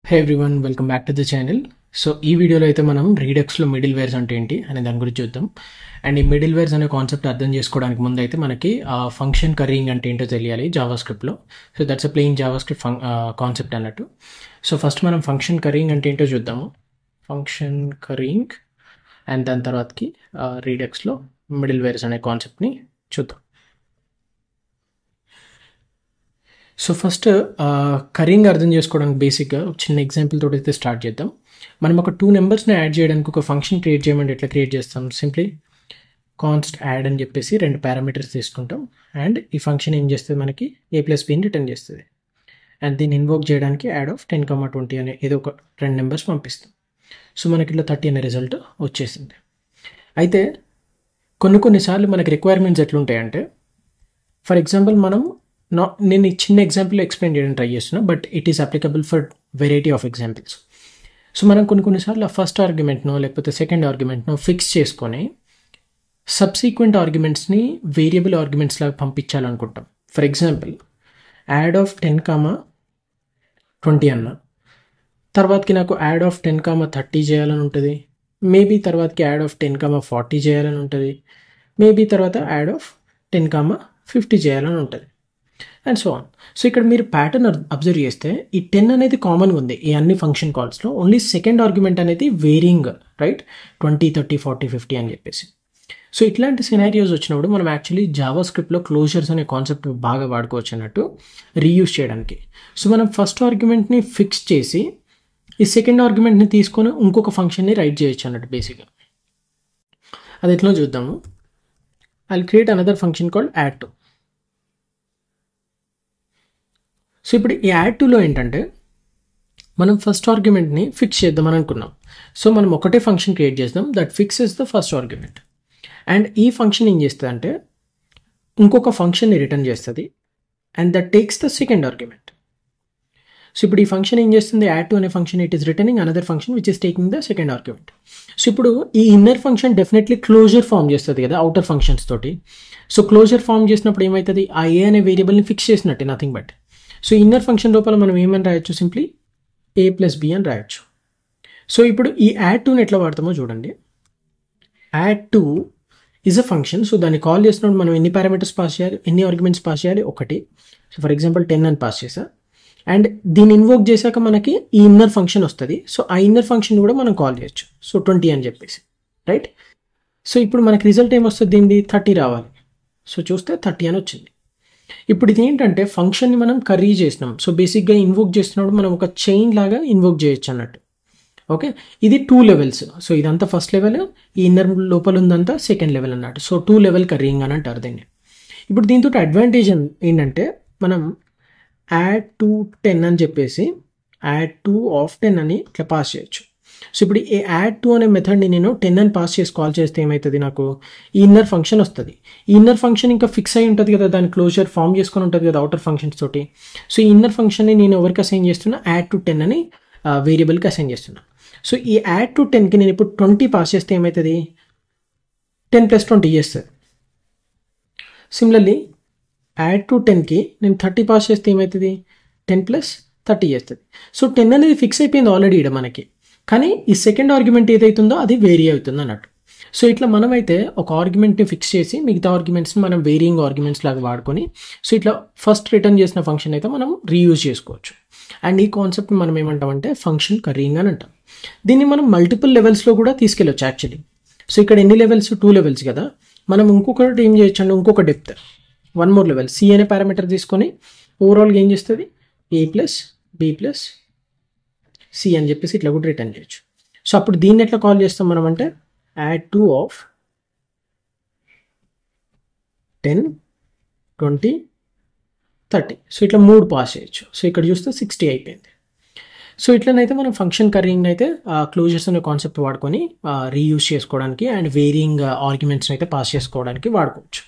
Hey everyone, welcome back to the channel. So ఈ వీడియోలో అయితే మనం రీడక్స్లో మిడిల్ వేర్స్ అంటే ఏంటి అనే దాని గురించి చూద్దాం. అండ్ ఈ మిడిల్ వేర్స్ అనే కాన్సెప్ట్ అర్థం చేసుకోవడానికి ముందు అయితే మనకి ఫంక్షన్ కర్రీయింగ్ అంటే ఏంటో తెలియాలి జావాస్క్రిప్ట్లో. So that's a plain JavaScript concept అన్నట్టు. సో ఫస్ట్ మనం ఫంక్షన్ కర్రీయింగ్ అంటే ఏంటో చూద్దాము. ఫంక్షన్ కర్రీయింగ్ అండ్ దాని తర్వాతకి రీడక్స్లో మిడిల్ వేర్స్ అనే కాన్సెప్ట్ని చూద్దాం. సో ఫస్ట్ కర్రీయింగ్ అర్థం చేసుకోవడానికి బేసిక్గా చిన్న ఎగ్జాంపుల్ తోటి అయితే స్టార్ట్ చేద్దాం. మనం ఒక 2 నెంబర్స్ని యాడ్ చేయడానికి ఒక ఫంక్షన్ క్రియేట్ చేయమంటే ఎట్లా క్రియేట్ చేస్తాం? సింప్లీ కాన్స్ట్ యాడ్ అని చెప్పేసి 2 పారామీటర్స్ తీసుకుంటాం. అండ్ ఈ ఫంక్షన్ ఏం చేస్తుంది, మనకి a+bని రిటర్న్ చేస్తుంది. అండ్ దీన్ని ఇన్వోక్ చేయడానికి యాడ్ ఆఫ్ 10, 20 అనే ఏదో ఒక 2 నెంబర్స్ పంపిస్తాం. సో మనకి ఇట్లా 30 అనే రిజల్ట్ వచ్చేసింది. అయితే కొన్నిసార్లు మనకి రిక్వైర్మెంట్స్ ఎట్లుంటాయంటే, ఫర్ ఎగ్జాంపుల్ నేను ఈ చిన్న ఎగ్జాంపుల్ ఎక్స్ప్లెయిన్ చేయడానికి ట్రై చేస్తున్నా, but it is applicable for variety of examples. So మనం కొన్నిసార్లు ఆ ఫస్ట్ ఆర్గ్యుమెంట్నో లేకపోతే సెకండ్ ఆర్గ్యుమెంట్నో ఫిక్స్ చేసుకొని సబ్సీక్వెంట్ ఆర్గ్యుమెంట్స్ని వేరియబుల్ ఆర్గ్యుమెంట్స్ లాగా పంపించాలనుకుంటాం. ఫర్ ఎగ్జాంపుల్ యాడ్ ఆఫ్ 10, 20 అన్న తర్వాతకి నాకు యాడ్ ఆఫ్ 10, 30 చేయాలని ఉంటుంది. మేబీ తర్వాతకి యాడ్ ఆఫ్ 10, 40 చేయాలని ఉంటుంది. మేబీ తర్వాత యాడ్ ఆఫ్ 10, 50 చేయాలని ఉంటుంది. And so on. సో ఇక్కడ మీరు ప్యాటర్న్ అబ్జర్వ్ చేస్తే ఈ 10 అనేది కామన్గా ఉంది ఈ అన్ని ఫంక్షన్ కాల్స్లో. ఓన్లీ సెకండ్ ఆర్గ్యుమెంట్ అనేది వేరింగ్, రైట్? 20, 30, 40, 50 అని చెప్పేసి. సో ఇట్లాంటి సినారియోస్ వచ్చినప్పుడు మనం యాక్చువల్లీ జావాస్క్రిప్ట్లో క్లోజర్స్ అనే కాన్సెప్ట్ బాగా వాడుకోవచ్చు అన్నట్టు రీయూజ్ చేయడానికి. సో మనం ఫస్ట్ ఆర్గ్యుమెంట్ని ఫిక్స్ చేసి ఈ సెకండ్ ఆర్గ్యుమెంట్ని తీసుకొని ఇంకొక ఫంక్షన్ని రైట్ చేయొచ్చు అన్నట్టు బేసిక్గా. అది ఎట్లా చూద్దాము. I create another function called add to. So ఇప్పుడు ఈ యాడ్ టులో ఏంటంటే మనం ఫస్ట్ ఆర్గ్యుమెంట్ని ఫిక్స్ చేద్దామని అనుకున్నాం. సో మనం ఒకటే ఫంక్షన్ క్రియేట్ చేద్దాం that fixes the first argument. And ఈ ఫంక్షన్ ఏం చేస్తుంది అంటే ఇంకొక ఫంక్షన్ని రిటర్న్ చేస్తుంది and that takes the second argument. So ఇప్పుడు ఈ ఫంక్షన్ ఏం చేస్తుంది, యాడ్ టు అనే function it is returning another function which is taking the second argument. So ఇప్పుడు ఈ inner function definitely closure form చేస్తుంది కదా అవుటర్ ఫంక్షన్స్ తోటి. సో క్లోజర్ ఫామ్ చేసినప్పుడు ఏమవుతుంది, ఆ ఏ అనే వేరియబుల్ని ఫిక్స్ చేసినట్టే, nothing but. So inner function లోపల మనం ఏమని రాయొచ్చు, సింప్లీ a+b అని రాయొచ్చు. సో ఇప్పుడు ఈ యాడ్ టుని ఎట్లా వాడతామో చూడండి. Add to is a function. So దాన్ని కాల్ చేసినప్పుడు మనం ఎన్ని పారామీటర్స్ పాస్ చేయాలి, ఎన్ని ఆర్గ్యుమెంట్స్ పాస్ చేయాలి? 1. సో ఫర్ ఎగ్జాంపుల్ 10 అని పాస్ చేసా. అండ్ దీన్ని ఇన్వోక్ చేశాక మనకి ఈ ఇన్నర్ ఫంక్షన్ వస్తుంది. సో ఆ ఇన్నర్ ఫంక్షన్ కూడా మనం కాల్ చేయొచ్చు. సో 20 అని చెప్పేసి, రైట్? సో ఇప్పుడు మనకి రిజల్ట్ ఏమొస్తుంది, దీనిది 30 రావాలి. సో చూస్తే 30 అని వచ్చింది. ఇప్పుడు ఇది ఏంటంటే ఫంక్షన్ని మనం కర్రీ చేసినాం. సో బేసిక్గా ఇన్వోక్ చేసినప్పుడు మనం ఒక చైన్ లాగా ఇన్వోక్ చేయొచ్చు అన్నట్టు. ఓకే, ఇది 2 లెవెల్స్. సో ఇదంతా ఫస్ట్ లెవెల్, ఈ ఇన్నర్ లోపల ఉందంతా సెకండ్ లెవెల్ అన్నట్టు. సో 2 లెవెల్ కర్రీయింగ్ అని అంటారు దీన్ని. ఇప్పుడు దీంతో అడ్వాంటేజ్ ఏంటంటే మనం యాడ్ టు 10 అని చెప్పేసి యాడ్ టు ఆఫ్ 10 అని ఇట్లా పాస్ చేయొచ్చు. సో ఇప్పుడు ఈ యాడ్ టు అనే మెథడ్ని నేను 10 అని పాస్ చేసి కాల్ చేస్తే ఏమవుతుంది, నాకు ఈ ఇన్నర్ ఫంక్షన్ వస్తుంది. ఈ ఇన్నర్ ఫంక్షన్ ఇంకా ఫిక్స్ అయి ఉంటుంది కదా, దాని క్లోజర్ ఫామ్ చేసుకొని ఉంటుంది కదా అవుటర్ ఫంక్షన్స్ తోటి. సో ఈ ఇన్నర్ ఫంక్షన్ని నేను ఎవరికి అసైన్ చేస్తున్నా, యాడ్ టు 10 అని వేరియబుల్కి అసైన్ చేస్తున్నా. సో ఈ యాడ్ టు 10కి నేను ఇప్పుడు 20 పాస్ చేస్తే ఏమవుతుంది, 10 + 20 చేస్తుంది. సిమిలర్లీ యాడ్ టు 10కి నేను 30 పాస్ చేస్తే ఏమవుతుంది, 10 + 30 చేస్తుంది. సో 10 అనేది ఫిక్స్ అయిపోయింది ఆల్రెడీ ఇక్కడ మనకి. కానీ ఈ సెకండ్ ఆర్గ్యుమెంట్ ఏదైతుందో అది వేరీ అవుతుంది అన్నట్టు. సో ఇట్లా మనమైతే ఒక ఆర్గ్యుమెంట్ని ఫిక్స్ చేసి మిగతా ఆర్గ్యుమెంట్స్ని మనం వేరియింగ్ ఆర్గ్యుమెంట్స్ లాగా వాడుకొని సో ఇట్లా ఫస్ట్ రిటర్న్ చేసిన ఫంక్షన్ అయితే మనం రీయూజ్ చేసుకోవచ్చు. అండ్ ఈ కాన్సెప్ట్ని మనం ఏమంటామంటే ఫంక్షన్ కర్రీయింగ్ అని అంటాం. దీన్ని మనం మల్టిపుల్ లెవెల్స్లో కూడా తీసుకెళ్ళొచ్చు యాక్చువల్లీ. సో ఇక్కడ ఎన్ని లెవెల్స్, 2 లెవెల్స్ కదా. మనం ఇంకొకటి ఏం చేయొచ్చు అంటే ఇంకొక డెప్త్, 1 more లెవెల్, సి అనే పారామీటర్ తీసుకొని ఓవరాల్గా ఏం చేస్తుంది, a+b+c అని చెప్పేసి ఇట్లా కూడా రిటర్న్ చేయొచ్చు. సో అప్పుడు దీన్ని ఎట్లా కాల్ చేస్తాం మనం అంటే యాడ్ టు ఆఫ్ 10, 20, 30. సో ఇట్లా 3 పాస్ చేయొచ్చు. సో ఇక్కడ చూస్తే 60 అయిపోయింది. సో ఇట్లనైతే మనం ఫంక్షన్ కర్రీయింగ్ అయితే క్లోజర్స్ అనే కాన్సెప్ట్ వాడుకొని రీయూజ్ చేసుకోవడానికి అండ్ వేరియింగ్ ఆర్గ్యుమెంట్స్ని అయితే పాస్ చేసుకోవడానికి వాడుకోవచ్చు.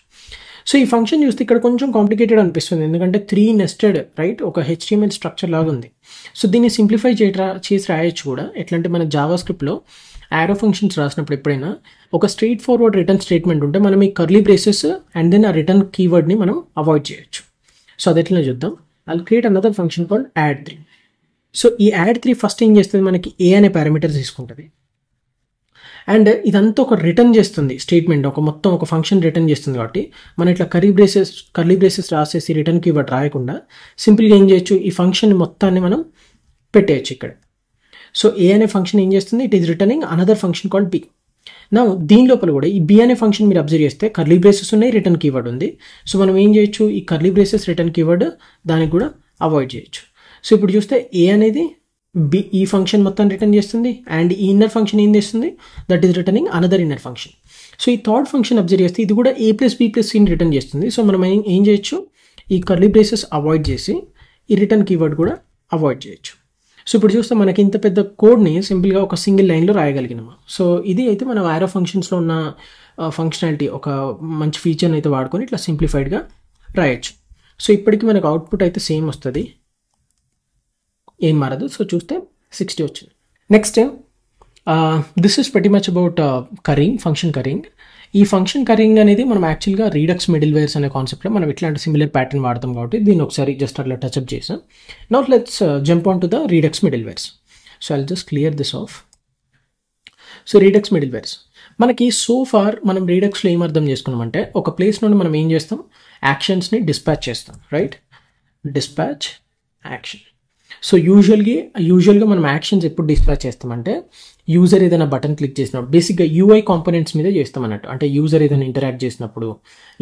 సో ఈ ఫంక్షన్ చూస్తే ఇక్కడ కొంచెం కాంప్లికేటెడ్ అనిపిస్తుంది, ఎందుకంటే 3 నెస్టెడ్, రైట్? ఒక HTML స్ట్రక్చర్ లాగా ఉంది. సో దీన్ని సింప్లిఫై చేసి రాయొచ్చు కూడా. ఎట్లా అంటే మన జావాస్క్రిప్ట్లో యారో ఫంక్షన్స్ రాసినప్పుడు ఎప్పుడైనా ఒక స్ట్రైట్ ఫార్వర్డ్ రిటర్న్ స్టేట్మెంట్ ఉంటే మనం ఈ కర్లీ బ్రేసెస్ అండ్ దెన్ ఆ రిటర్న్ కీవర్డ్ని మనం అవాయిడ్ చేయొచ్చు. సో అది ఎట్లా చూద్దాం. I'll create another function called add3. So ఈ యాడ్ 3 ఫస్ట్ ఏం చేస్తుంది, మనకి ఏ అనే పారామీటర్ తీసుకుంటుంది అండ్ ఇదంతా ఒక రిటర్న్ చేస్తుంది స్టేట్మెంట్, మొత్తం ఒక ఫంక్షన్ రిటర్న్ చేస్తుంది. కాబట్టి మనం ఇట్లా కర్లీ బ్రేసెస్ రాసేసి రిటర్న్ కీవర్డ్ రాయకుండా సింపుల్గా ఏం చేయొచ్చు, ఈ ఫంక్షన్ మొత్తాన్ని మనం పెట్టేయచ్చు ఇక్కడ. సో ఏ అనే ఫంక్షన్ ఏం చేస్తుంది, it is returning another function called B. నా దీని లోపల కూడా ఈ బి అనే ఫంక్షన్ మీరు అబ్జర్వ్ చేస్తే కర్లీ బ్రేసెస్ ఉన్నాయి, రిటర్న్ కీవర్డ్ ఉంది. సో మనం ఏం చేయొచ్చు, ఈ కర్లీ బ్రేసెస్ రిటర్న్ కీవర్డ్ దానికి కూడా అవాయిడ్ చేయొచ్చు. సో ఇప్పుడు చూస్తే ఏ అనేది బి ఈ ఫంక్షన్ మొత్తం రిటర్న్ చేస్తుంది అండ్ ఈ ఇన్నర్ ఫంక్షన్ ఏం చేస్తుంది, that is returning another inner function. So ఈ థర్డ్ ఫంక్షన్ అబ్జర్వ్ చేస్తే ఇది కూడా a ప్లస్ b ప్లస్ సిని రిటర్న్ చేస్తుంది. సో మనం ఏం చేయొచ్చు, ఈ కర్లీ బ్రేసెస్ అవాయిడ్ చేసి ఈ రిటర్న్ కీవర్డ్ కూడా అవాయిడ్ చేయొచ్చు. సో ఇప్పుడు చూస్తే మనకి ఇంత పెద్ద కోడ్ని సింపుల్గా ఒక సింగిల్ లైన్లో రాయగలిగినాము. సో ఇది అయితే మనం ఆరో ఫంక్షన్స్లో ఉన్న ఫంక్షనాలిటీ, ఒక మంచి ఫీచర్ని అయితే వాడుకొని ఇట్లా సింప్లిఫైడ్గా రాయొచ్చు. సో ఇప్పటికీ మనకు అవుట్పుట్ అయితే సేమ్ వస్తుంది, ఏం మారదు. సో చూస్తే 60 వచ్చింది. Next this is very much about currying, function currying. ఈ ఫంక్షన్ కరింగ్ అనేది మనం యాక్చువల్గా రీడక్స్ మిడిల్ వేర్స్ అనే కాన్సెప్ట్లో మనం ఇట్లాంటి సిమిలర్ ప్యాటర్న్ వాడతాం కాబట్టి దీన్ని ఒకసారి జస్ట్ అట్లా టచ్అప్ చేసాం. Now let's jump on to the Redux middlewares. So I'll just clear this off. So Redux middlewares మనకి సో ఫార్ మనం రీడక్స్లో ఏం అర్థం చేసుకున్నామంటే, ఒక ప్లేస్ నుండి మనం ఏం చేస్తాం, యాక్షన్స్ని డిస్పాచ్ చేస్తాం, రైట్? Dispatch action. సో యూజువల్గా మనం యాక్షన్స్ ఎప్పుడు డిస్పాచ్ చేస్తామంటే, యూజర్ ఏదైనా బటన్ క్లిక్ చేసినప్పుడు, బేసిక్గా UI కాంపోనెంట్స్ మీద చేస్తాం అన్నట్టు. అంటే యూజర్ ఏదైనా ఇంటరాక్ట్ చేసినప్పుడు,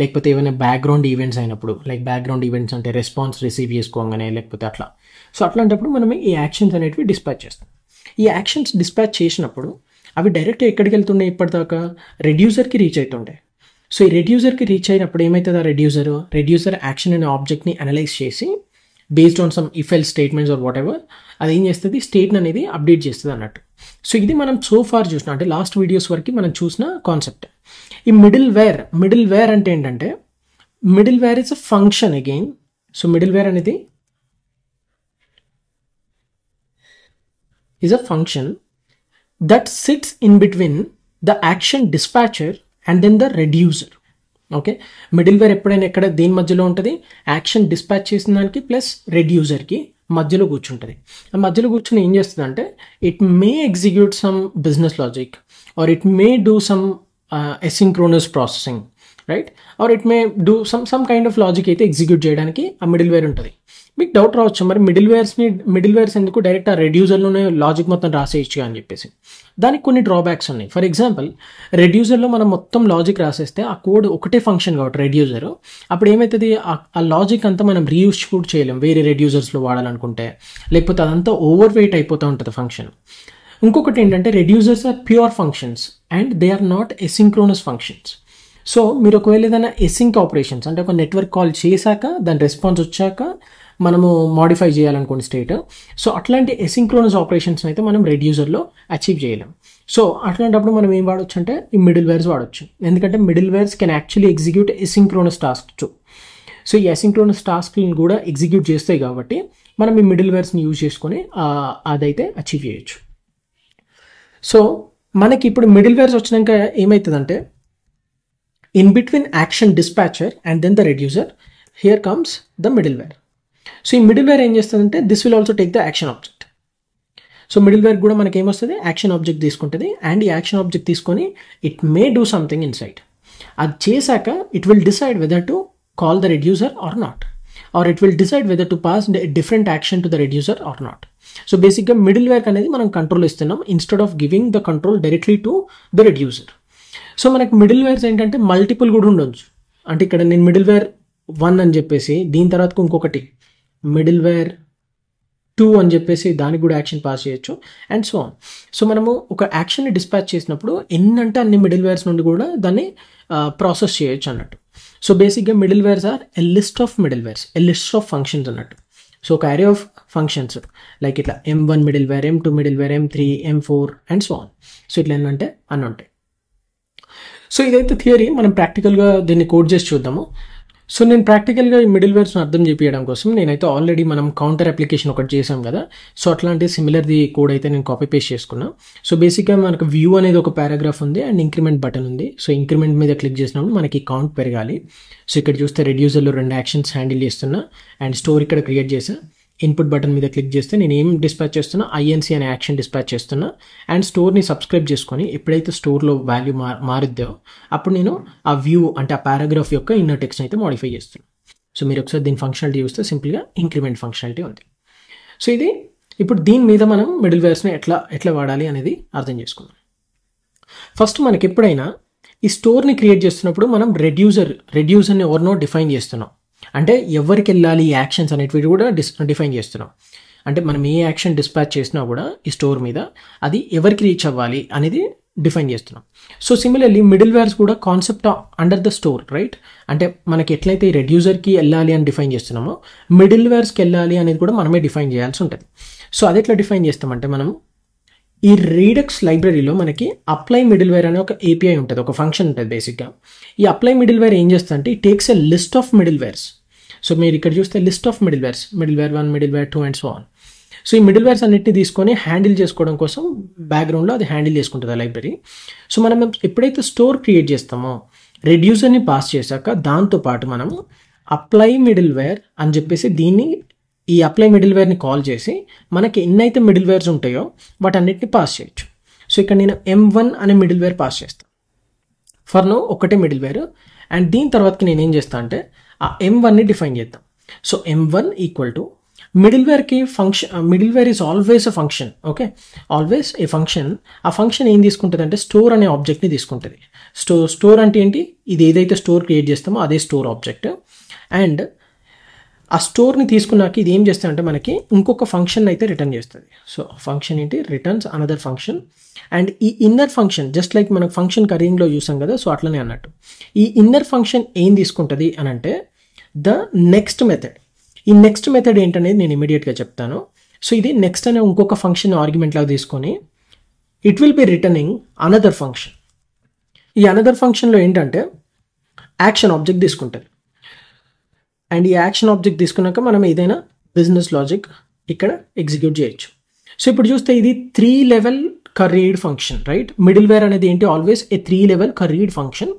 లేకపోతే ఏమైనా బ్యాక్గ్రౌండ్ ఈవెంట్స్ అయినప్పుడు, లైక్ బ్యాక్గ్రౌండ్ ఈవెంట్స్ అంటే రెస్పాన్స్ రిసీవ్ చేసుకోగానే, లేకపోతే అట్లా. సో అట్లాంటప్పుడు మనం ఈ యాక్షన్స్ అనేటివి డిస్పాచ్ చేస్తాం. ఈ యాక్షన్స్ డిస్పాచ్ చేసినప్పుడు అవి డైరెక్ట్ ఎక్కడికి వెళ్తుండే, ఇప్పటిదాకా రెడ్యూసర్కి రీచ్ అవుతుండే. సో ఈ రెడ్యూసర్కి రీచ్ అయినప్పుడు ఏమవుతుంది, ఆ రెడ్యూసర్ యాక్షన్ అనే ఆబ్జెక్ట్ని అనలైజ్ చేసి based on some if else statements or whatever, అది ఏం చేస్తుంది, స్టేట్ అనేది అప్డేట్ చేస్తుంది అన్నట్టు. సో ఇది మనం సో ఫార్ చూసిన, అంటే లాస్ట్ వీడియోస్ వరకు మనం చూసిన కాన్సెప్ట్. ఈ మిడిల్ వేర్ అంటే ఏంటంటే, middleware is a function again. So middleware అనేది is a function that sits in between the action dispatcher and then the reducer. Okay, middleware ఎప్పుడైనా ఎక్కడ దేని మధ్యలో ఉంటుంది, యాక్షన్ డిస్పాచ్ చేసిన దానికి ప్లస్ రెడ్యూసర్కి మధ్యలో కూర్చుంటుంది. ఆ మధ్యలో కూర్చుని ఏం చేస్తుంది అంటే, it may execute some business logic or it may do some asynchronous processing, right? Or it may do some kind of logic అయితే ఎగ్జిక్యూట్ చేయడానికి ఆ మిడిల్ వేర్ ఉంటుంది. మీకు డౌట్ రావచ్చు, మరి మిడిల్ వేర్స్ ఎందుకు డైరెక్ట్ ఆ రెడ్యూసర్లోనే లాజిక్ మొత్తం రాసేయచ్చు అని చెప్పేసి. దానికి కొన్ని డ్రాబ్యాక్స్ ఉన్నాయి. ఫర్ ఎగ్జాంపుల్, రెడ్యూసర్లో మనం మొత్తం లాజిక్ రాసేస్తే ఆ కోడ్ ఒకటే ఫంక్షన్ కాబట్టి రెడ్యూసర్, అప్పుడు ఏమవుతుంది, ఆ లాజిక్ అంతా మనం రీయూజ్ కూడా చేయలేం వేరే రెడ్యూసర్స్లో వాడాలనుకుంటే, లేకపోతే అదంతా ఓవర్ వెయిట్ అయిపోతూ ఉంటుంది ఫంక్షన్. ఇంకొకటి ఏంటంటే, reducers are pure functions and they are not asynchronous functions. So మీరు ఒకవేళ ఏదైనా ఎసింక్ ఆపరేషన్స్ అంటే ఒక నెట్వర్క్ కాల్ చేశాక దాని రెస్పాన్స్ వచ్చాక మనము మాడిఫై చేయాలనుకోండి స్టేట్, సో అట్లాంటి ఎసింక్రోనస్ ఆపరేషన్స్ అయితే మనం రెడ్యూసర్లో అచీవ్ చేయలేం. సో అట్లాంటప్పుడు మనం ఏం వాడచ్చు అంటే ఈ మిడిల్ వేర్స్ వాడచ్చు. ఎందుకంటే middlewares can actually execute asynchronous task too. So ఈ ఎసింక్రోనస్ టాస్క్ని కూడా ఎగ్జిక్యూట్ చేస్తాయి కాబట్టి మనం ఈ మిడిల్ వేర్స్ని యూజ్ చేసుకొని అదైతే అచీవ్ చేయొచ్చు. సో మనకి ఇప్పుడు మిడిల్ వేర్స్ వచ్చినాక ఏమవుతుందంటే, in between action dispatcher and then the reducer, here comes the middleware. So ఈ middleware ఏం చేస్తుందంటే, this will also take the action object. So middleware కూడా మనకి ఏమొస్తుంది, యాక్షన్ ఆబ్జెక్ట్ తీసుకుంటుంది అండ్ ఈ యాక్షన్ ఆబ్జెక్ట్ తీసుకొని it may do something inside. అది చేశాక it will decide whether to call the reducer or not, or it will decide whether to pass different action to the reducer or not. So బేసిక్గా middleware అనేది మనం control ఇస్తున్నాం instead of giving the control directly to the reducer. So మనకి middlewares ఏంటంటే multiple కూడా ఉండొచ్చు. అంటే ఇక్కడ నేను మిడిల్ వేర్ 1 అని చెప్పేసి దీని తర్వాత ఇంకొకటి మిడిల్ వేర్ 2 అని చెప్పేసి దానికి కూడా యాక్షన్ పాస్ చేయొచ్చు అండ్ సో ఆన్. సో మనము ఒక యాక్షన్ని డిస్పాచ్ చేసినప్పుడు ఎన్నంటే అన్ని మిడిల్ వేర్స్ నుండి కూడా దాన్ని ప్రాసెస్ చేయొచ్చు అన్నట్టు. సో బేసిక్గా middlewares are a list of middlewares, a list of functions అన్నట్టు. సో ఒక అరే ఆఫ్ ఫంక్షన్స్ లైక్ ఇట్లా M1 middleware, M2 middleware, M3, M4 and so on. So ఇట్లా ఏంటంటే అన్నీ ఉంటాయి. సో ఇదైతే theory, మనం ప్రాక్టికల్గా దీన్ని కోడ్ చేసి చూద్దాము. సో నేను ప్రాక్టికల్గా ఈ మిడిల్ వేర్స్ని అర్థం చేపించడం కోసం నేనైతే ఆల్రెడీ మనం కౌంటర్ అప్లికేషన్ ఒకటి చేసాం కదా, సో అట్లాంటి సిమిలర్ది కోడ్ అయితే నేను కాపీ పేస్ట్ చేసుకున్నా. సో బేసిక్గా మనకు వ్యూ అనేది ఒక పారాగ్రాఫ్ ఉంది అండ్ ఇంక్రిమెంట్ బటన్ ఉంది. సో ఇంక్రిమెంట్ మీద క్లిక్ చేసినప్పుడు మనకి కౌంట్ పెరగాలి. సో ఇక్కడ చూస్తే రెడ్యూసర్లో 2 యాక్షన్స్ హ్యాండిల్ చేస్తున్నా అండ్ స్టోర్ ఇక్కడ క్రియేట్ చేసా. ఇన్పుట్ బటన్ మీద క్లిక్ చేస్తే నేను ఏం డిస్పాచ్ చేస్తున్నా, ఐఎన్సీ అనే యాక్షన్ డిస్పాచ్ చేస్తున్నా. అండ్ స్టోర్ని సబ్స్క్రైబ్ చేసుకొని ఎప్పుడైతే స్టోర్లో వాల్యూ మారుద్దో అప్పుడు నేను ఆ వ్యూ అంటే ఆ పారాగ్రాఫ్ యొక్క ఇన్నర్ టెక్స్ట్ అయితే మోడిఫై చేస్తున్నాను. సో మీరు ఒకసారి దీని ఫంక్షనాలిటీ చూస్తే సింపుల్గా ఇంక్రిమెంట్ ఫంక్షనాలిటీ ఉంది. సో ఇది ఇప్పుడు దీని మీద మనం మిడిల్ వేర్స్ని ఎట్లా వాడాలి అనేది అర్థం చేసుకుందాం. ఫస్ట్ మనకి ఎప్పుడైనా ఈ స్టోర్ని క్రియేట్ చేస్తున్నప్పుడు మనం రెడ్యూసర్ని ఎవరినో డిఫైన్ చేస్తున్నాం. అంటే ఎవరికి వెళ్ళాలి ఈ యాక్షన్స్ అనేటివి కూడా డిఫైన్ చేస్తున్నాం. అంటే మనం ఏ యాక్షన్ డిస్పాచ్ చేసినా కూడా ఈ స్టోర్ మీద అది ఎవరికి రీచ్ అవ్వాలి అనేది డిఫైన్ చేస్తున్నాం. సో సిమిలర్లీ మిడిల్ వేర్స్ కూడా concept under the store, right? అంటే మనకి ఎట్లయితే ఈ రెడ్యూసర్కి వెళ్ళాలి అని డిఫైన్ చేస్తున్నామో మిడిల్ వేర్స్కి వెళ్ళాలి అనేది కూడా మనమే డిఫైన్ చేయాల్సి ఉంటుంది. సో అది ఎట్లా డిఫైన్ చేస్తామంటే మనం ఈ రీడక్స్ లైబ్రరీలో మనకి అప్లై మిడిల్ వేర్ అనే ఒక ఏపీఐ ఉంటుంది, ఒక ఫంక్షన్ ఉంటుంది బేసిక్గా. ఈ అప్లై మిడిల్ వేర్ ఏం చేస్తుందంటే ఈ takes a list of middlewares. So మీరు ఇక్కడ చూస్తే list of middlewares, middleware 1, middleware 2 and so on. So ఈ మిడిల్ వేర్స్ అన్నిటిని తీసుకొని హ్యాండిల్ చేసుకోవడం కోసం బ్యాక్గ్రౌండ్లో అది హ్యాండిల్ చేసుకుంటుంది ఆ లైబ్రరీ. సో మనం ఎప్పుడైతే స్టోర్ క్రియేట్ చేస్తామో రెడ్యూసర్ని పాస్ చేశాక దాంతోపాటు మనము అప్లై మిడిల్ వేర్ అని చెప్పేసి దీన్ని ఈ అప్లై మిడిల్ వేర్ని కాల్ చేసి మనకి ఎన్నైతే మిడిల్ వేర్స్ ఉంటాయో వాటన్నిటిని పాస్ చేయొచ్చు. సో ఇక్కడ నేను M1 అనే మిడిల్ వేర్ పాస్ చేస్తాను. ఫర్ నో ఒకటే మిడిల్ వేర్. అండ్ దీని తర్వాతకి నేను ఏం చేస్తాను అంటే ఆ M1ని డిఫైన్ చేద్దాం. సో M1 ఈక్వల్ టు మిడిల్ వేర్కి function, middleware is always a function, okay, always a function. ఆ ఫంక్షన్ ఏం తీసుకుంటుంది అంటే స్టోర్ అనే ఆబ్జెక్ట్ని తీసుకుంటుంది. స్టోర్ అంటే ఏంటి? ఇది ఏదైతే స్టోర్ క్రియేట్ చేస్తామో అదే స్టోర్ ఆబ్జెక్ట్. అండ్ ఆ స్టోర్ని తీసుకున్నాక ఇది ఏం చేస్తుందంటే మనకి ఇంకొక ఫంక్షన్ అయితే రిటర్న్ చేస్తుంది. సో ఫంక్షన్ ఏంటి? Returns another function. అండ్ ఈ ఇన్నర్ ఫంక్షన్ జస్ట్ లైక్ మనకు ఫంక్షన్ కరీంగ్లో చూసాం కదా, సో అట్లనే అన్నట్టు ఈ ఇన్నర్ ఫంక్షన్ ఏం తీసుకుంటుంది అని అంటే ద నెక్స్ట్ మెథడ్. ఈ నెక్స్ట్ మెథడ్ ఏంటనేది నేను ఇమీడియట్గా చెప్తాను. సో ఇది నెక్స్ట్ అనే ఇంకొక ఫంక్షన్ ఆర్గ్యుమెంట్ లాగా తీసుకొని it will be returning another function. ఈ అనదర్ ఫంక్షన్లో ఏంటంటే యాక్షన్ ఆబ్జెక్ట్ తీసుకుంటుంది. అండ్ ఈ యాక్షన్ ఆబ్జెక్ట్ తీసుకున్నాక మనం ఏదైనా బిజినెస్ లాజిక్ ఇక్కడ ఎగ్జిక్యూట్ చేయొచ్చు. సో ఇప్పుడు చూస్తే ఇది 3 level curried function, right? Middleware అనేది ఏంటి? Always a 3 level curried function.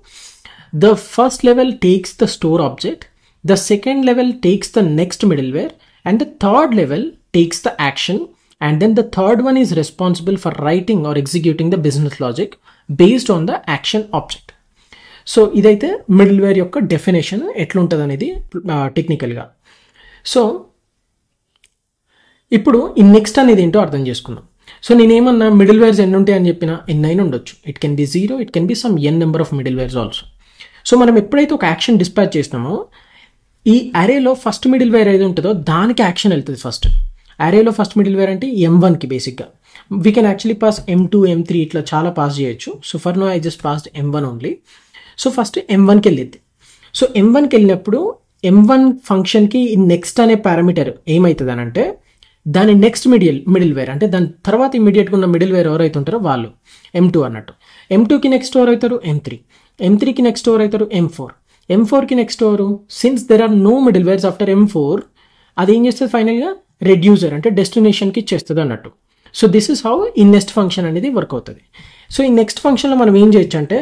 The first level takes the store object, the second level takes the next middleware, and the third level takes the action, and then the third one is responsible for writing or executing the business logic based on the action object. So ఇదైతే middle wear యొక్క definition ఎట్లుంటుంది అనేది టెక్నికల్గా. So ఇప్పుడు ఈ next అనేది ఏంటో అర్థం చేసుకుందాం. సో నేనేమన్నా మిడిల్ వేర్స్ ఎన్ని ఉంటాయి అని చెప్పినా ఎన్నైనా ఉండొచ్చు. It can be 0, it can be some n number of middlewares also. So మనం ఎప్పుడైతే ఒక యాక్షన్ డిస్పాచ్ చేసినామో ఈ అరేలో ఫస్ట్ మిడిల్ వేర్ ఏది ఉంటుందో దానికి యాక్షన్ వెళ్తుంది ఫస్ట్. అరేలో ఫస్ట్ మిడిల్ వేర్ అంటే M1కి బేసిక్గా. We can actually pass M2, M3 ఇట్లా చాలా పాస్ చేయొచ్చు. So for now I just passed M1 only. So first M1కి వెళ్ళిద్ది. సో M1కి వెళ్ళినప్పుడు M1 ఫంక్షన్కి ఈ నెక్స్ట్ అనే పారామీటర్ ఏమవుతుంది అని అంటే దాని నెక్స్ట్ మిడిల్ వేర్ అంటే దాని తర్వాత ఇమీడియట్గా ఉన్న మిడిల్ వేర్ ఎవరైతే ఉంటారో వాళ్ళు M2 అన్నట్టు. M2కి నెక్స్ట్ ఎవరు అవుతారు? M3. M3కి నెక్స్ట్ ఎవరు అవుతారు? M4. M4కి నెక్స్ట్ ఎవరు? Since there are no middlewares after M4 అది ఏం చేస్తుంది ఫైనల్గా రెడ్యూసర్ అంటే డెస్టినేషన్కి ఇచ్చేస్తుంది అన్నట్టు. సో దిస్ ఇస్ హౌ ఈ నెక్స్ట్ ఫంక్షన్ అనేది వర్క్ అవుతుంది. సో ఈ నెక్స్ట్ ఫంక్షన్లో మనం ఏం చేయొచ్చు అంటే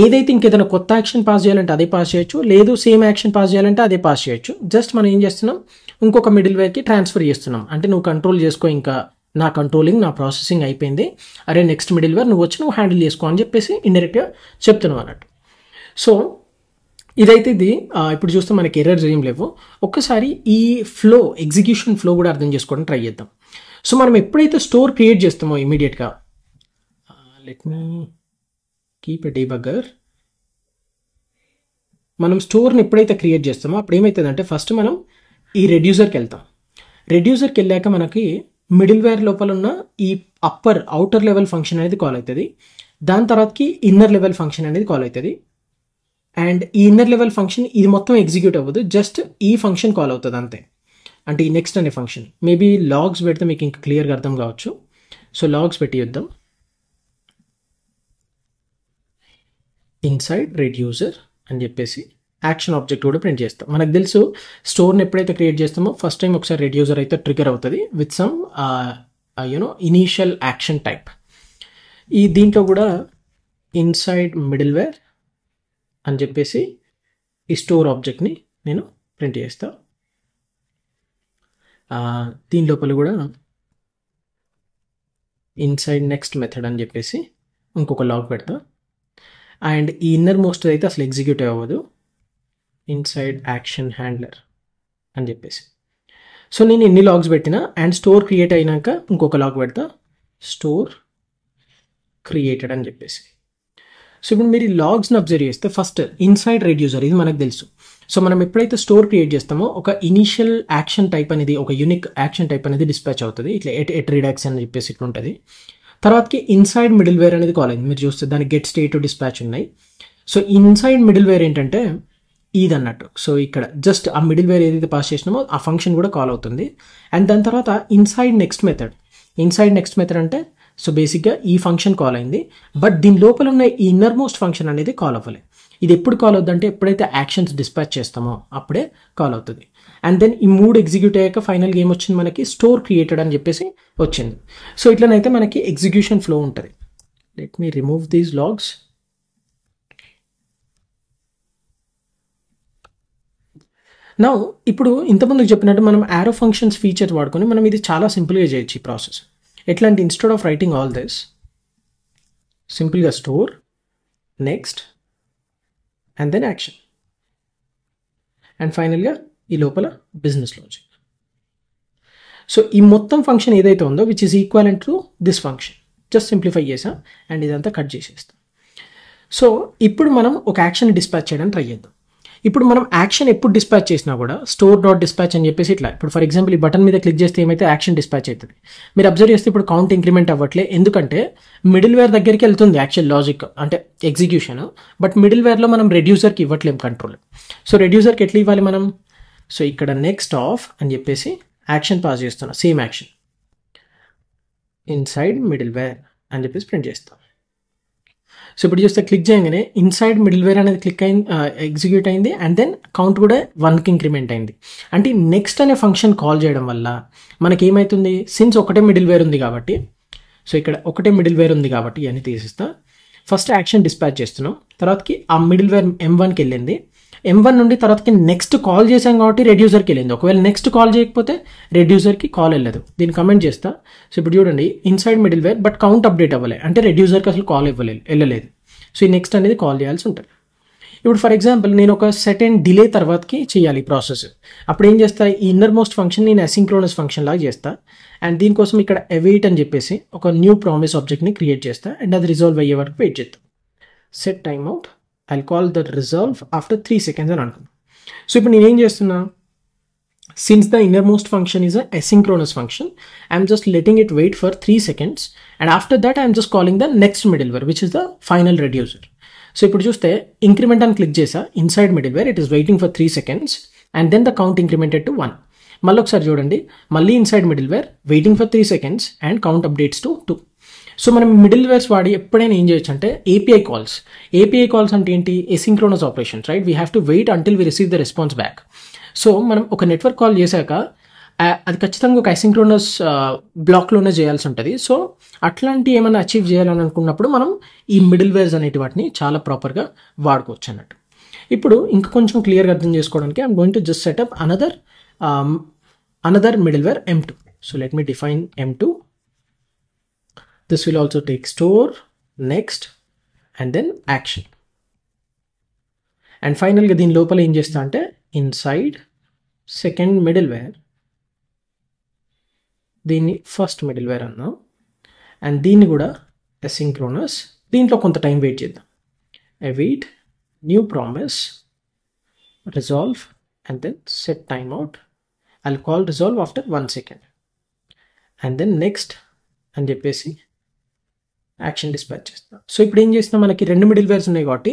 ఏదైతే ఇంకేదైనా కొత్త యాక్షన్ పాస్ చేయాలంటే అదే పాస్ చేయొచ్చు, లేదు సేమ్ యాక్షన్ పాస్ చేయాలంటే అదే పాస్ చేయొచ్చు. జస్ట్ మనం ఏం చేస్తున్నాం, ఇంకొక మిడిల్ వేర్కి ట్రాన్స్ఫర్ చేస్తున్నాం. అంటే నువ్వు కంట్రోల్ చేసుకో, ఇంకా నా కంట్రోలింగ్, నా ప్రాసెసింగ్ అయిపోయింది, అరే నెక్స్ట్ మిడిల్ వేర్ నువ్వు వచ్చి నువ్వు హ్యాండిల్ చేసుకో అని చెప్పేసి ఇండైరెక్ట్గా చెప్తున్నావు అన్నట్టు. సో ఇదైతే ఇది ఇప్పుడు చూస్తే మనకి ఎర్రర్స్ ఏం లేవు. ఒక్కసారి ఈ ఫ్లో, ఎగ్జిక్యూషన్ ఫ్లో కూడా అర్థం చేసుకోవడం ట్రై చేద్దాం. సో మనం ఎప్పుడైతే స్టోర్ క్రియేట్ చేస్తామో ఇమీడియట్గా let me keep a debugger. మనం స్టోర్ని ఎప్పుడైతే క్రియేట్ చేస్తామో అప్పుడు ఏమవుతుందంటే ఫస్ట్ మనం ఈ రెడ్యూసర్కి వెళ్తాం. రెడ్యూసర్కి వెళ్ళాక మనకి మిడిల్ వేర్ లోపల ఉన్న ఈ అవుటర్ లెవెల్ ఫంక్షన్ అనేది కాల్ అవుతుంది. దాని తర్వాతకి ఇన్నర్ లెవెల్ ఫంక్షన్ అనేది కాల్ అవుతుంది. అండ్ ఈ ఇన్నర్ లెవెల్ ఫంక్షన్ ఇది మొత్తం ఎగ్జిక్యూట్ అవ్వదు, జస్ట్ ఈ ఫంక్షన్ కాల్ అవుతుంది అంతే. అంటే ఈ నెక్స్ట్ అనే ఫంక్షన్ మేబీ లాగ్స్ పెడితే మీకు ఇంకా క్లియర్గా అర్థం కావచ్చు. సో లాగ్స్ పెట్టి చూద్దాం. ఇన్సైడ్ రెడ్యూసర్ అని చెప్పేసి యాక్షన్ ఆబ్జెక్ట్ కూడా ప్రింట్ చేస్తాం. మనకు తెలుసు స్టోర్ని ఎప్పుడైతే క్రియేట్ చేస్తామో ఫస్ట్ టైం ఒకసారి రెడ్యూసర్ అయితే ట్రిగర్ అవుతుంది with some initial action type. ఈ దీంట్లో కూడా ఇన్సైడ్ మిడిల్ వేర్ అని చెప్పేసి ఈ స్టోర్ ఆబ్జెక్ట్ని నేను ప్రింట్ చేస్తాను. దీని లోపల కూడా ఇన్సైడ్ నెక్స్ట్ మెథడ్ అని చెప్పేసి ఇంకొక లాగ్ పెడతా. అండ్ ఈ ఇన్నర్ మోస్ట్ అయితే అసలు ఎగ్జిక్యూట్ అవ్వదు, ఇన్సైడ్ యాక్షన్ హ్యాండ్లర్ అని చెప్పేసి. సో నేను ఎన్ని లాగ్స్ పెట్టినా అండ్ స్టోర్ క్రియేట్ అయినాక ఇంకొక లాగ్ పెడతా, స్టోర్ క్రియేటెడ్ అని చెప్పేసి. సో ఇప్పుడు మీరు ఈ లాగ్స్ని అబ్జర్వ్ చేస్తే ఫస్ట్ ఇన్సైడ్ రెడ్యూసర్, ఇది మనకు తెలుసు. సో మనం ఎప్పుడైతే స్టోర్ క్రియేట్ చేస్తామో ఒక ఇనిషియల్ యాక్షన్ టైప్ అనేది, ఒక యూనిక్ యాక్షన్ టైప్ అనేది డిస్పాచ్ అవుతుంది, ఇట్లా ఎట్ రిడాక్స్ అని చెప్పేసి ఇట్లా ఉంటుంది. తర్వాతకి ఇన్సైడ్ మిడిల్ వేర్ అనేది కాల్ అయింది. మీరు చూస్తే దానికి గెట్ స్టేట్ డిస్పాచ్ ఉన్నాయి. సో ఇన్సైడ్ మిడిల్ వేర్ ఏంటంటే ఇది అన్నట్టు. సో ఇక్కడ జస్ట్ ఆ మిడిల్ వేర్ ఏదైతే పాస్ చేసినామో ఆ ఫంక్షన్ కూడా కాల్ అవుతుంది. అండ్ దాని తర్వాత inside next method, inside next method అంటే సో బేసిక్గా ఈ ఫంక్షన్ కాల్ అయింది, బట్ దీని లోపల ఉన్న ఈ ఇన్నర్ మోస్ట్ ఫంక్షన్ అనేది కాల్ అవ్వలేదు. ఇది ఎప్పుడు కాల్ అవుతుంది అంటే ఎప్పుడైతే యాక్షన్స్ డిస్పాచ్ చేస్తామో అప్పుడే కాల్ అవుతుంది. అండ్ దెన్ ఈ 3 ఎగ్జిక్యూట్ అయ్యాక ఫైనల్గా ఏమొచ్చింది మనకి, స్టోర్ క్రియేటెడ్ అని చెప్పేసి వచ్చింది. సో ఇట్లనైతే మనకి ఎగ్జిక్యూషన్ ఫ్లో ఉంటుంది. Let me remove these logs. నా ఇప్పుడు ఇంతకుముందుకు చెప్పినట్టు మనం యారో ఫంక్షన్స్ ఫీచర్ వాడుకొని మనం ఇది చాలా సింపుల్గా చేయొచ్చు ఈ ప్రాసెస్. ఎట్లా అంటే instead of writing all this, సింపుల్గా store next and then action and ఫైనల్గా ఈ లోపల బిజినెస్ లాజిక్. సో ఈ మొత్తం ఫంక్షన్ ఏదైతే ఉందో which is equivalent to this function, just simplify చేసాం అండ్ ఇదంతా కట్ చేసేస్తాం. సో ఇప్పుడు మనం ఒక యాక్షన్ డిస్పాచ్ చేయడానికి ట్రై చేద్దాం. ఇప్పుడు మనం యాక్షన్ ఎప్పుడు డిస్పాచ్ చేసినా కూడా స్టోర్ డాట్ డిస్పాచ్ అని చెప్పేసి ఇట్లా, ఇప్పుడు ఫర్ ఎగ్జాంపుల్ ఈ బటన్ మీద క్లిక్ చేస్తే ఏమైతే యాక్షన్ డిస్పాచ్ అవుతుంది. మీరు అబ్జర్వ్ చేస్తే ఇప్పుడు కౌంట్ ఇంక్రిమెంట్ అవ్వట్లే, ఎందుకంటే మిడిల్ వేర్ దగ్గరికి వెళ్తుంది యాక్చువల్ లాజిక్ అంటే ఎగ్జిక్యూషన్, బట్ మిడిల్ వేర్లో మనం రెడ్యూసర్కి ఇవ్వట్లేం కంట్రోల్. సో రెడ్యూసర్కి ఎట్లా ఇవ్వాలి మనం, సో ఇక్కడ నెక్స్ట్ ఆఫ్ అని చెప్పేసి యాక్షన్ పాస్ చేస్తున్నాం, same action inside middleware అని చెప్పేసి ప్రింట్ చేస్తాం. సో ఇప్పుడు చూస్తే క్లిక్ చేయగానే ఇన్సైడ్ మిడిల్ వేర్ అనేది క్లిక్ అయింది, ఎగ్జిక్యూట్ అయింది అండ్ దెన్ కౌంట్ కూడా 1కి ఇంక్రిమెంట్ అయింది. అంటే నెక్స్ట్ అనే ఫంక్షన్ కాల్ చేయడం వల్ల మనకి ఏమవుతుంది, సిన్స్ ఒకటే మిడిల్ వేర్ ఉంది కాబట్టి, సో ఇక్కడ ఒకటే మిడిల్ వేర్ ఉంది కాబట్టి ఇవన్నీ తీసేస్తా. ఫస్ట్ యాక్షన్ డిస్పాచ్ చేస్తున్నాం, తర్వాతకి ఆ మిడిల్ వేర్ M1కి వెళ్ళింది, M1 నుండి తర్వాతకి నెక్స్ట్ కాల్ చేసాం కాబట్టి రెడ్యూసర్కి వెళ్ళింది. ఒకవేళ నెక్స్ట్ కాల్ చేయకపోతే రెడ్యూసర్కి కాల్ వెళ్ళదు. దీన్ని కమెంట్ చేస్తా. సో ఇప్పుడు చూడండి inside middleware but count update అవ్వలేదు, అంటే రెడ్యూసర్కి అసలు కాల్ వెళ్ళలేదు. సో ఈ నెక్స్ట్ అనేది కాల్ చేయాల్సి ఉంటుంది. ఇప్పుడు ఫర్ ఎగ్జాంపుల్ నేను ఒక సెకండ్ డిలే తర్వాతకి చేయాలి ఈ ప్రాసెస్, అప్పుడు ఏం చేస్తా, ఈ ఇన్నర్ మోస్ట్ ఫంక్షన్ నేను అసింక్రోనస్ ఫంక్షన్ లాగా చేస్తా. అండ్ దీనికోసం ఇక్కడ అవైట్ అని చెప్పేసి ఒక న్యూ ప్రామిస్ ఆబ్జెక్ట్ని క్రియేట్ చేస్తా అండ్ అది రిజాల్వ్ అయ్యే వరకు వెయిట్ చేస్తాం. Set time out, I'll call the resolve after 3 seconds అని అనుకుందాం. సో ఇప్పుడు నేను ఏం చేస్తున్నా, since the innermost function is a asynchronous function, I'm just letting it wait for 3 seconds and after that I'm just calling the next middleware which is the final reducer. So ఇప్పుడు చూస్తే increment అని click చేసా, inside middleware it is waiting for 3 seconds and then the count incremented to 1. మళ్ళీ ఒకసారి చూడండి, మళ్ళీ inside middleware waiting for 3 seconds and count updates to 2. So మనం middlewares వాడి ఎప్పుడైనా ఏం చేయొచ్చు అంటే ఏపీఐ కాల్స్ అంటే ఏంటి, asynchronous operations right, we have to wait until we receive the response back. So మనం ఒక నెట్వర్క్ కాల్ చేశాక అది ఖచ్చితంగా ఒక అసింక్రోనస్ బ్లాక్లోనే చేయాల్సి ఉంటుంది. సో అట్లాంటి ఏమైనా అచీవ్ చేయాలని అనుకున్నప్పుడు మనం ఈ మిడిల్ వేర్స్ అనేటి వాటిని చాలా ప్రాపర్గా వాడుకోవచ్చు అన్నట్టు. ఇప్పుడు ఇంకా కొంచెం క్లియర్గా అర్థం చేసుకోవడానికి I'm going to just setup another middleware M2. So let me define M2. This will also take store, next and then action. And finally దీని లోపల ఏం చేస్తా అంటే ఇన్సైడ్ సెకండ్ మిడిల్వేర్, దీన్ని ఫస్ట్ మిడిల్వేర్ అన్నాం అండ్ దీన్ని కూడా అసింక్రోనస్, దీంట్లో కొంత టైం వెయిట్ చేద్దాం. await new promise resolve and then set timeout. I'll call resolve after 1 second and then next అని చెప్పేసి యాక్షన్ డిస్పాచ్ చేస్తాం. సో ఇప్పుడు ఏం చేసినా మనకి 2 మిడిల్ వేర్స్ ఉన్నాయి కాబట్టి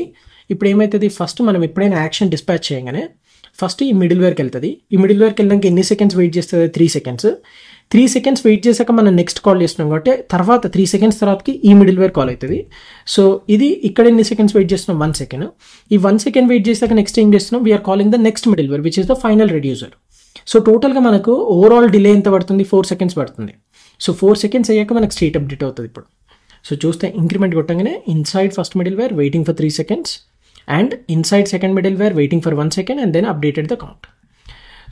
ఇప్పుడు ఏమవుతుంది, ఫస్ట్ మనం ఎప్పుడైనా యాక్షన్ డిస్పాచ్ చేయగానే ఫస్ట్ ఈ మిడిల్ వేర్కి వెళ్తుంది. ఈ మిడిల్ వేర్కి వెళ్ళడానికి ఎన్ని సెకండ్స్ వెయిట్ చేస్తుంది, 3 seconds. 3 seconds వెయిట్ చేశాక మనం నెక్స్ట్ కాల్ చేస్తున్నాం కాబట్టి తర్వాత 3 seconds తర్వాతకి ఈ మిడిల్ వేర్ కాల్ అవుతుంది. సో ఇది ఇక్కడ ఎన్ని సెకండ్స్ వెయిట్ చేస్తున్నాం, 1 second. ఈ 1 second వెయిట్ చేశాక నెక్స్ట్ ఏం చేస్తున్నాం, we're calling the next middleware which is the final reducer. So టోటల్గా మనకు ఓవరాల్ డిలే ఎంత పడుతుంది, 4 seconds పడుతుంది. సో 4 seconds అయ్యాక మనకు స్టేట్ అప్డేట్ అవుతుంది ఇప్పుడు. సో చూస్తే ఇంక్రిమెంట్ కొట్టగానే inside first middleware waiting for 3 seconds and inside second middleware waiting for 1 second and then updated the count.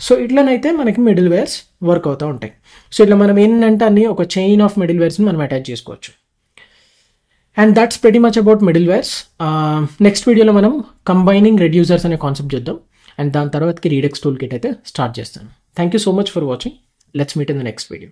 So ఇట్లనైతే మనకి మిడిల్ వేర్స్ వర్క్ అవుతూ ఉంటాయి. సో ఇట్లా మనం ఏంటంటే అన్ని ఒక చైన్ ఆఫ్ మిడిల్ వేర్స్ని మనం అటాచ్ చేసుకోవచ్చు. And that's pretty much about middlewares. Next వీడియోలో మనం కంబైనింగ్ రెడ్యూసర్స్ అనే కాన్సెప్ట్ చూద్దాం. అండ్ దాని తర్వాతకి రీడెక్స్ టూల్ కిట్ అయితే స్టార్ట్ చేస్తాను. Thank you so much for watching. Let's meet in the next video.